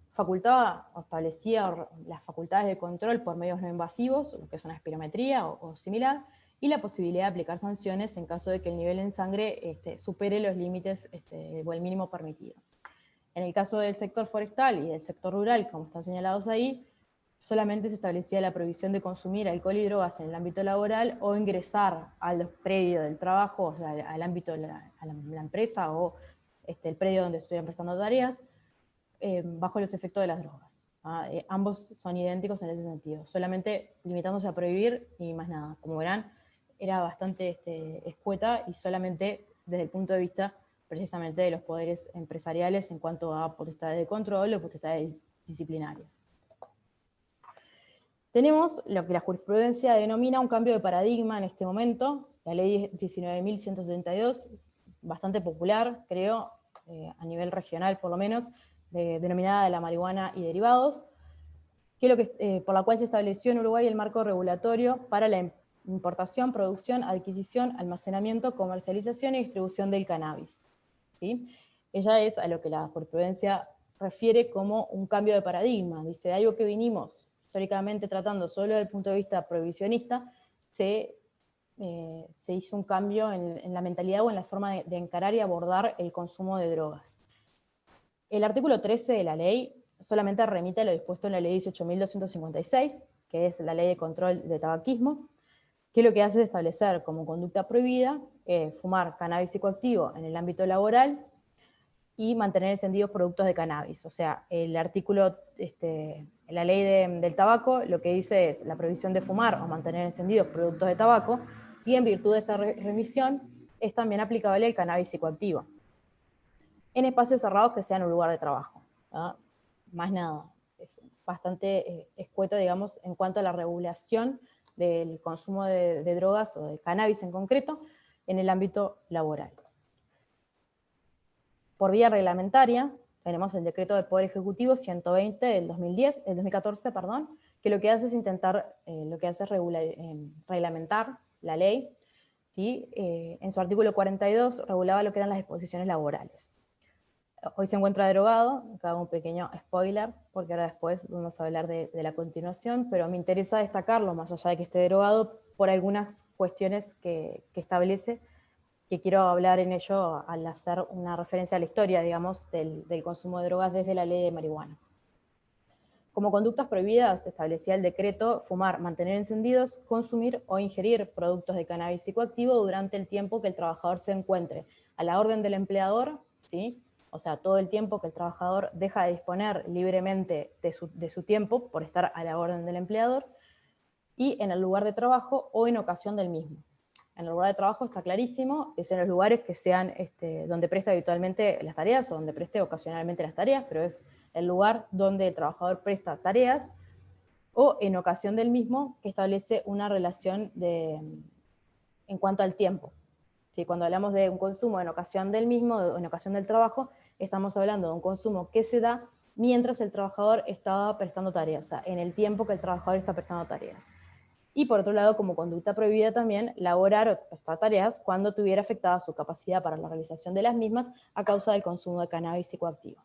Facultaba o establecía las facultades de control por medios no invasivos, lo que es una espirometría o similar, y la posibilidad de aplicar sanciones en caso de que el nivel en sangre supere los límites o el mínimo permitido. En el caso del sector forestal y del sector rural, como están señalados ahí, solamente se establecía la prohibición de consumir alcohol y drogas en el ámbito laboral o ingresar al predio del trabajo, o sea, al ámbito de la empresa o el predio donde estuvieran prestando tareas, bajo los efectos de las drogas. Ambos son idénticos en ese sentido, solamente limitándose a prohibir y más nada. Como verán, era bastante escueta y solamente desde el punto de vista precisamente de los poderes empresariales en cuanto a potestades de control o potestades disciplinarias. Tenemos lo que la jurisprudencia denomina un cambio de paradigma en este momento, la ley 19.172, bastante popular, creo, a nivel regional por lo menos, denominada de la marihuana y derivados, por la cual se estableció en Uruguay el marco regulatorio para la importación, producción, adquisición, almacenamiento, comercialización y distribución del cannabis. ¿Sí? Ella es a lo que la jurisprudencia refiere como un cambio de paradigma. Dice, de algo que vinimos históricamente tratando solo desde el punto de vista prohibicionista, se hizo un cambio en la mentalidad o en la forma de encarar y abordar el consumo de drogas. El artículo 13 de la ley solamente remite a lo dispuesto en la ley 18.256, que es la ley de control de tabaquismo, que lo que hace es establecer como conducta prohibida fumar cannabis psicoactivo en el ámbito laboral y mantener encendidos productos de cannabis. O sea, el artículo, la ley del tabaco, lo que dice es la prohibición de fumar o mantener encendidos productos de tabaco, y en virtud de esta remisión es también aplicable el cannabis psicoactivo en espacios cerrados que sean un lugar de trabajo. ¿Ah? Más nada, es bastante escueto, digamos, en cuanto a la regulación del consumo de drogas o de cannabis en concreto en el ámbito laboral. Por vía reglamentaria, tenemos el decreto del Poder Ejecutivo 120 del 2014, que lo que hace es reglamentar la ley, ¿sí? En su artículo 42 regulaba lo que eran las disposiciones laborales. Hoy se encuentra derogado, acá hago un pequeño spoiler, porque ahora después vamos a hablar de la continuación, pero me interesa destacarlo, más allá de que esté derogado, por algunas cuestiones que establece, que quiero hablar en ello al hacer una referencia a la historia, digamos, del consumo de drogas desde la ley de marihuana. Como conductas prohibidas, establecía el decreto fumar, mantener encendidos, consumir o ingerir productos de cannabis psicoactivo durante el tiempo que el trabajador se encuentre a la orden del empleador, ¿sí? O sea, todo el tiempo que el trabajador deja de disponer libremente de su tiempo por estar a la orden del empleador, y en el lugar de trabajo o en ocasión del mismo. En el lugar de trabajo está clarísimo, es en los lugares que sean donde presta habitualmente las tareas o donde preste ocasionalmente las tareas, pero es el lugar donde el trabajador presta tareas, o en ocasión del mismo, que establece una relación en cuanto al tiempo. ¿Sí? Cuando hablamos de un consumo en ocasión del mismo, o en ocasión del trabajo, estamos hablando de un consumo que se da mientras el trabajador estaba prestando tareas, o sea, en el tiempo que el trabajador está prestando tareas. Y por otro lado, como conducta prohibida también, laborar o prestar tareas cuando tuviera afectada su capacidad para la realización de las mismas a causa del consumo de cannabis psicoactivo.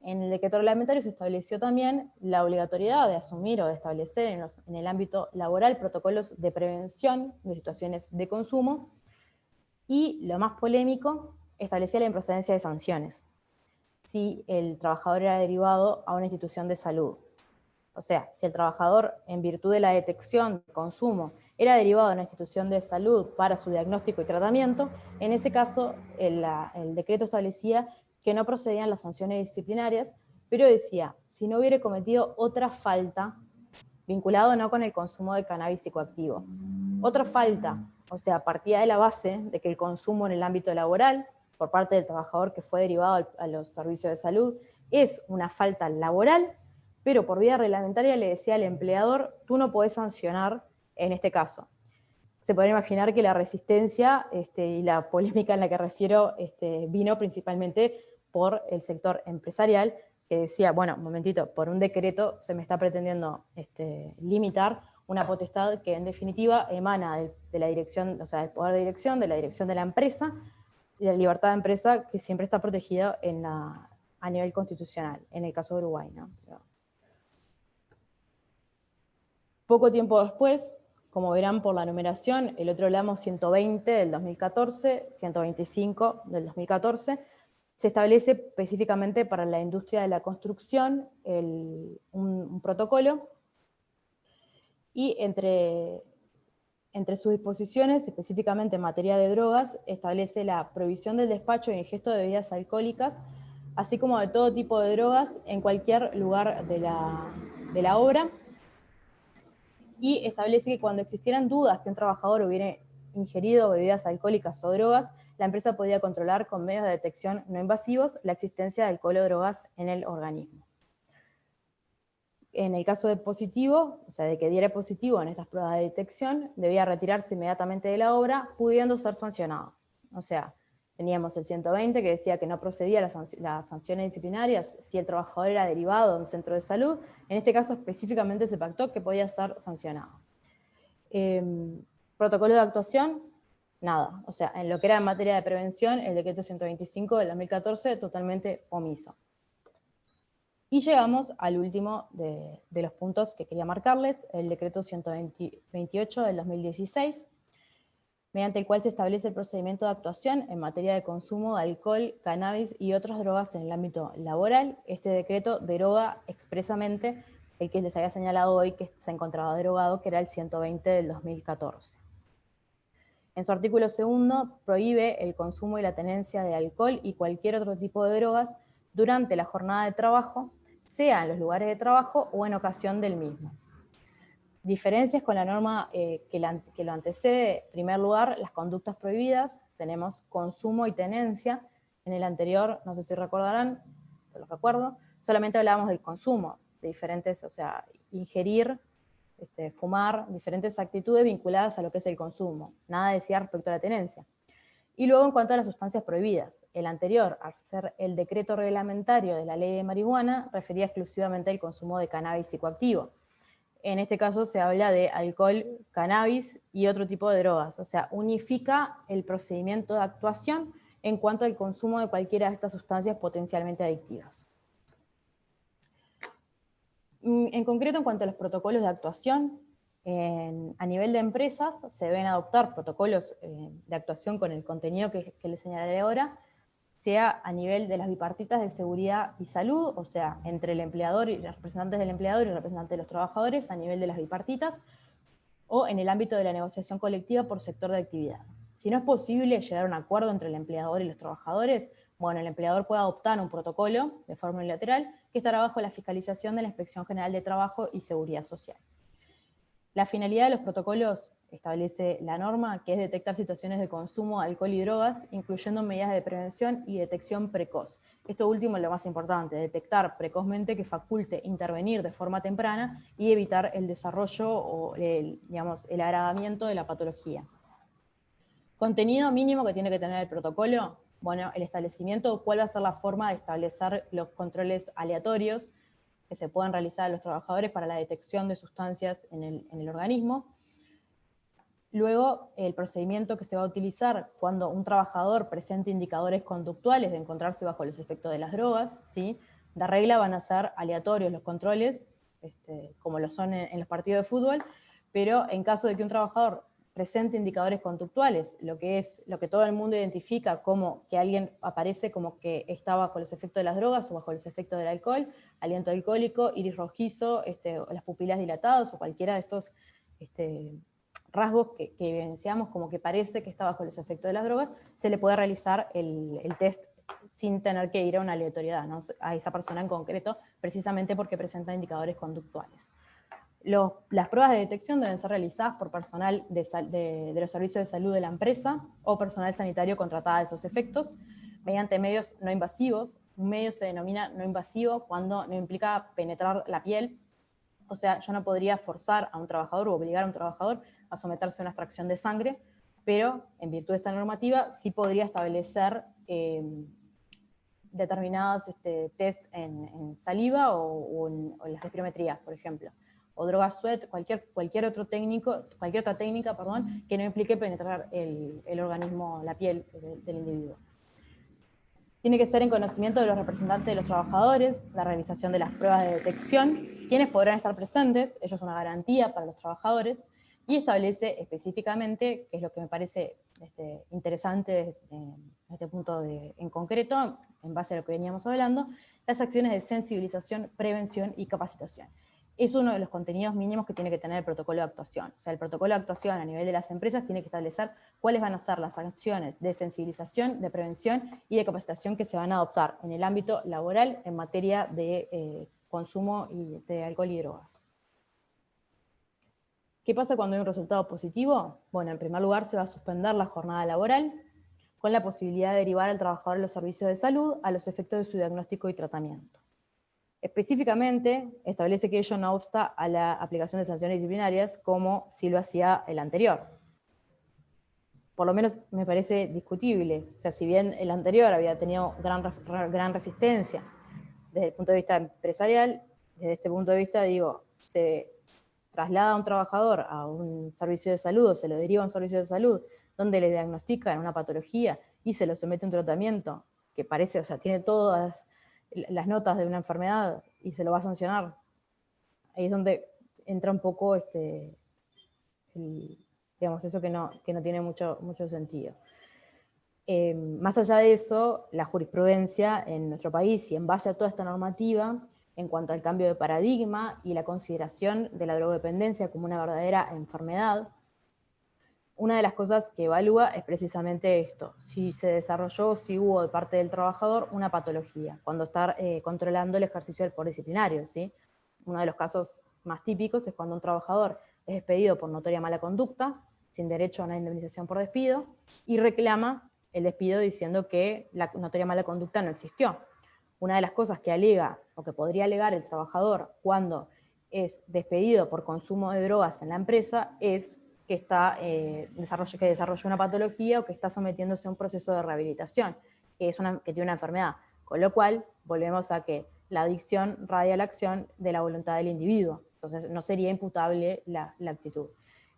En el decreto reglamentario se estableció también la obligatoriedad de asumir o de establecer en el ámbito laboral protocolos de prevención de situaciones de consumo, y, lo más polémico, establecía la improcedencia de sanciones si el trabajador era derivado a una institución de salud. O sea, si el trabajador, en virtud de la detección de consumo, era derivado a una institución de salud para su diagnóstico y tratamiento, en ese caso el decreto establecía que no procedían las sanciones disciplinarias, pero decía, si no hubiera cometido otra falta, vinculado no con el consumo de cannabis psicoactivo. Otra falta, o sea, partía de la base de que el consumo en el ámbito laboral, por parte del trabajador que fue derivado a los servicios de salud, es una falta laboral, pero por vía reglamentaria le decía al empleador, tú no podés sancionar en este caso. se podrán imaginar que la resistencia y la polémica en la que refiero vino principalmente por el sector empresarial, que decía, bueno, un momentito, por un decreto se me está pretendiendo limitar una potestad que en definitiva emana de la dirección, o sea, del poder de dirección, de la dirección de la empresa, y de la libertad de empresa que siempre está protegida a nivel constitucional, en el caso de Uruguay, ¿no? Poco tiempo después, como verán por la numeración, el otro lamo 120 del 2014, 125 del 2014, se establece específicamente para la industria de la construcción un protocolo, y entre sus disposiciones, específicamente en materia de drogas, establece la prohibición del despacho y ingesto de bebidas alcohólicas, así como de todo tipo de drogas en cualquier lugar de la obra, y establece que cuando existieran dudas que un trabajador hubiera ingerido bebidas alcohólicas o drogas, la empresa podía controlar con medios de detección no invasivos la existencia de alcohol o drogas en el organismo. En el caso de positivo, o sea, de que diera positivo en estas pruebas de detección, debía retirarse inmediatamente de la obra, pudiendo ser sancionado. O sea, teníamos el 120 que decía que no procedía las sanciones disciplinarias si el trabajador era derivado de un centro de salud. En este caso específicamente se pactó que podía ser sancionado. Protocolo de actuación, nada. O sea, en lo que era en materia de prevención, el decreto 125 del 2014 totalmente omiso. Y llegamos al último de los puntos que quería marcarles, el decreto 128 del 2016, mediante el cual se establece el procedimiento de actuación en materia de consumo de alcohol, cannabis y otras drogas en el ámbito laboral. Este decreto deroga expresamente el que les había señalado hoy que se encontraba derogado, que era el 120 del 2014. En su artículo segundo, prohíbe el consumo y la tenencia de alcohol y cualquier otro tipo de drogas durante la jornada de trabajo, sea en los lugares de trabajo o en ocasión del mismo. Diferencias con la norma que lo antecede: en primer lugar, las conductas prohibidas, tenemos consumo y tenencia. En el anterior, no sé si recordarán, se los recuerdo, solamente hablábamos del consumo, de diferentes, o sea, ingerir, fumar, diferentes actitudes vinculadas a lo que es el consumo. Nada decía respecto a la tenencia. Y luego, en cuanto a las sustancias prohibidas, el anterior, al ser el decreto reglamentario de la ley de marihuana, refería exclusivamente al consumo de cannabis psicoactivo. En este caso se habla de alcohol, cannabis y otro tipo de drogas. O sea, unifica el procedimiento de actuación en cuanto al consumo de cualquiera de estas sustancias potencialmente adictivas. En concreto, en cuanto a los protocolos de actuación, a nivel de empresas se deben adoptar protocolos de actuación con el contenido que les señalaré ahora, sea a nivel de las bipartitas de seguridad y salud, o sea, entre el empleador y los representantes del empleador y los representantes de los trabajadores, a nivel de las bipartitas, o en el ámbito de la negociación colectiva por sector de actividad. Si no es posible llegar a un acuerdo entre el empleador y los trabajadores, bueno, el empleador puede adoptar un protocolo de forma unilateral que estará bajo la fiscalización de la Inspección General de Trabajo y Seguridad Social. La finalidad de los protocolos establece la norma, que es detectar situaciones de consumo de alcohol y drogas, incluyendo medidas de prevención y detección precoz. Esto último es lo más importante, detectar precozmente, que faculte intervenir de forma temprana y evitar el desarrollo o el agravamiento de la patología. Contenido mínimo que tiene que tener el protocolo, bueno, el establecimiento, cuál va a ser la forma de establecer los controles aleatorios que se puedan realizar a los trabajadores para la detección de sustancias en el organismo. Luego, el procedimiento que se va a utilizar cuando un trabajador presente indicadores conductuales de encontrarse bajo los efectos de las drogas, ¿sí? De regla van a ser aleatorios los controles, como lo son en los partidos de fútbol, pero en caso de que un trabajador presente indicadores conductuales, lo que todo el mundo identifica como que alguien aparece como que está bajo los efectos de las drogas o bajo los efectos del alcohol, aliento alcohólico, iris rojizo, o las pupilas dilatadas, o cualquiera de estos rasgos que evidenciamos como que parece que está bajo los efectos de las drogas, se le puede realizar el test sin tener que ir a una aleatoriedad, ¿no? A esa persona en concreto, precisamente porque presenta indicadores conductuales. Las pruebas de detección deben ser realizadas por personal de los servicios de salud de la empresa o personal sanitario contratado a esos efectos, mediante medios no invasivos. Un medio se denomina no invasivo cuando no implica penetrar la piel. O sea, yo no podría forzar a un trabajador o obligar a un trabajador a someterse a una extracción de sangre, pero en virtud de esta normativa sí podría establecer determinados test en saliva o en las espirometrías, por ejemplo, o drogas SWET, cualquier otra técnica, que no implique penetrar el organismo, la piel del individuo. Tiene que ser en conocimiento de los representantes de los trabajadores, la realización de las pruebas de detección, quienes podrán estar presentes, ello es una garantía para los trabajadores, y establece específicamente, que es lo que me parece interesante desde este punto en concreto, en base a lo que veníamos hablando, las acciones de sensibilización, prevención y capacitación. Es uno de los contenidos mínimos que tiene que tener el protocolo de actuación. O sea, el protocolo de actuación a nivel de las empresas tiene que establecer cuáles van a ser las acciones de sensibilización, de prevención y de capacitación que se van a adoptar en el ámbito laboral en materia de consumo de alcohol y drogas. ¿Qué pasa cuando hay un resultado positivo? Bueno, en primer lugar se va a suspender la jornada laboral con la posibilidad de derivar al trabajador de los servicios de salud a los efectos de su diagnóstico y tratamiento. Específicamente, establece que ello no obsta a la aplicación de sanciones disciplinarias como si lo hacía el anterior. Por lo menos me parece discutible. O sea, si bien el anterior había tenido gran resistencia desde el punto de vista empresarial, desde este punto de vista, digo, se traslada a un trabajador a un servicio de salud o se lo deriva a un servicio de salud donde le diagnostican una patología y se lo somete a un tratamiento que parece, o sea, tiene todas las notas de una enfermedad y se lo va a sancionar. Ahí es donde entra un poco digamos, eso que no tiene mucho sentido. Más allá de eso, la jurisprudencia en nuestro país y en base a toda esta normativa, en cuanto al cambio de paradigma y la consideración de la drogodependencia como una verdadera enfermedad, una de las cosas que evalúa es precisamente esto, si se desarrolló, si hubo de parte del trabajador una patología, cuando está controlando el ejercicio del poder disciplinario, ¿sí? Uno de los casos más típicos es cuando un trabajador es despedido por notoria mala conducta, sin derecho a una indemnización por despido, y reclama el despido diciendo que la notoria mala conducta no existió. Una de las cosas que alega, o que podría alegar el trabajador cuando es despedido por consumo de drogas en la empresa, es que desarrolló una patología o que está sometiéndose a un proceso de rehabilitación, que tiene una enfermedad. Con lo cual, volvemos a que la adicción radia la acción de la voluntad del individuo. Entonces, no sería imputable la actitud.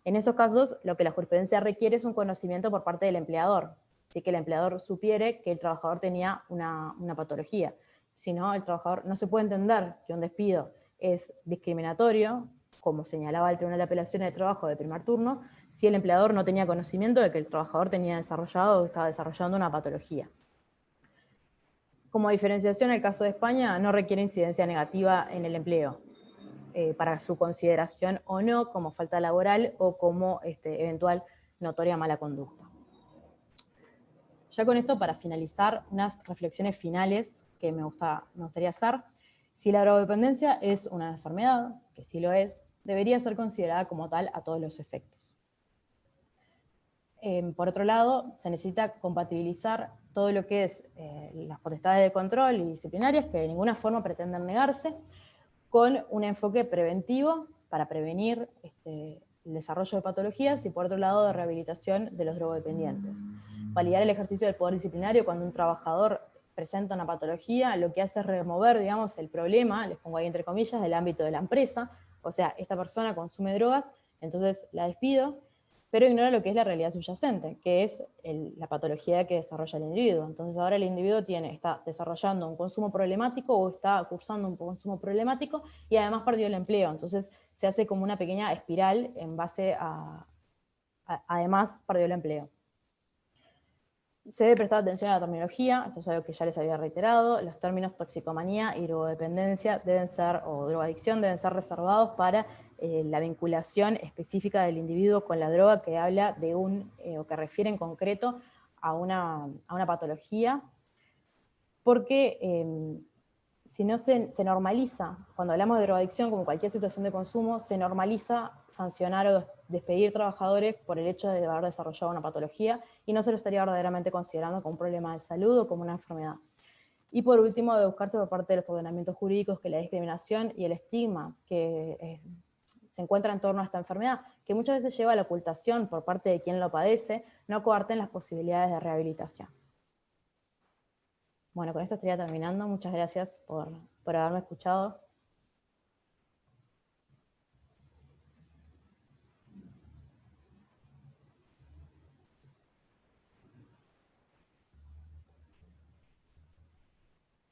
En esos casos, lo que la jurisprudencia requiere es un conocimiento por parte del empleador, así que el empleador supiere que el trabajador tenía una patología. Si no, el trabajador no se puede entender que un despido es discriminatorio, como señalaba el Tribunal de Apelaciones de Trabajo de primer turno, si el empleador no tenía conocimiento de que el trabajador tenía desarrollado o estaba desarrollando una patología. Como diferenciación, el caso de España no requiere incidencia negativa en el empleo, para su consideración o no como falta laboral o como eventual notoria mala conducta. Ya con esto, para finalizar, unas reflexiones finales que me gustaría hacer. Si la drogodependencia es una enfermedad, que sí lo es, debería ser considerada como tal a todos los efectos. Por otro lado, se necesita compatibilizar todo lo que es las potestades de control y disciplinarias, que de ninguna forma pretenden negarse, con un enfoque preventivo para prevenir el desarrollo de patologías y por otro lado de rehabilitación de los drogodependientes. Validar el ejercicio del poder disciplinario cuando un trabajador presenta una patología, lo que hace es remover, digamos, el problema, les pongo ahí entre comillas, del ámbito de la empresa, o sea, esta persona consume drogas, entonces la despido, pero ignora lo que es la realidad subyacente, que es la patología que desarrolla el individuo. Entonces ahora el individuo está desarrollando un consumo problemático o está cursando un consumo problemático y además perdió el empleo. Entonces se hace como una pequeña espiral en base además perdió el empleo. Se debe prestar atención a la terminología, esto es algo que ya les había reiterado, los términos toxicomanía y drogodependencia o drogadicción deben ser reservados para la vinculación específica del individuo con la droga que habla de o que refiere en concreto a una patología, porque si no se normaliza, cuando hablamos de drogadicción, como cualquier situación de consumo, se normaliza sancionar o despedir trabajadores por el hecho de haber desarrollado una patología y no se lo estaría verdaderamente considerando como un problema de salud o como una enfermedad. Y por último, debe buscarse por parte de los ordenamientos jurídicos que la discriminación y el estigma que se encuentra en torno a esta enfermedad, que muchas veces lleva a la ocultación por parte de quien lo padece, no coarten las posibilidades de rehabilitación. Bueno, con esto estaría terminando. Muchas gracias por haberme escuchado.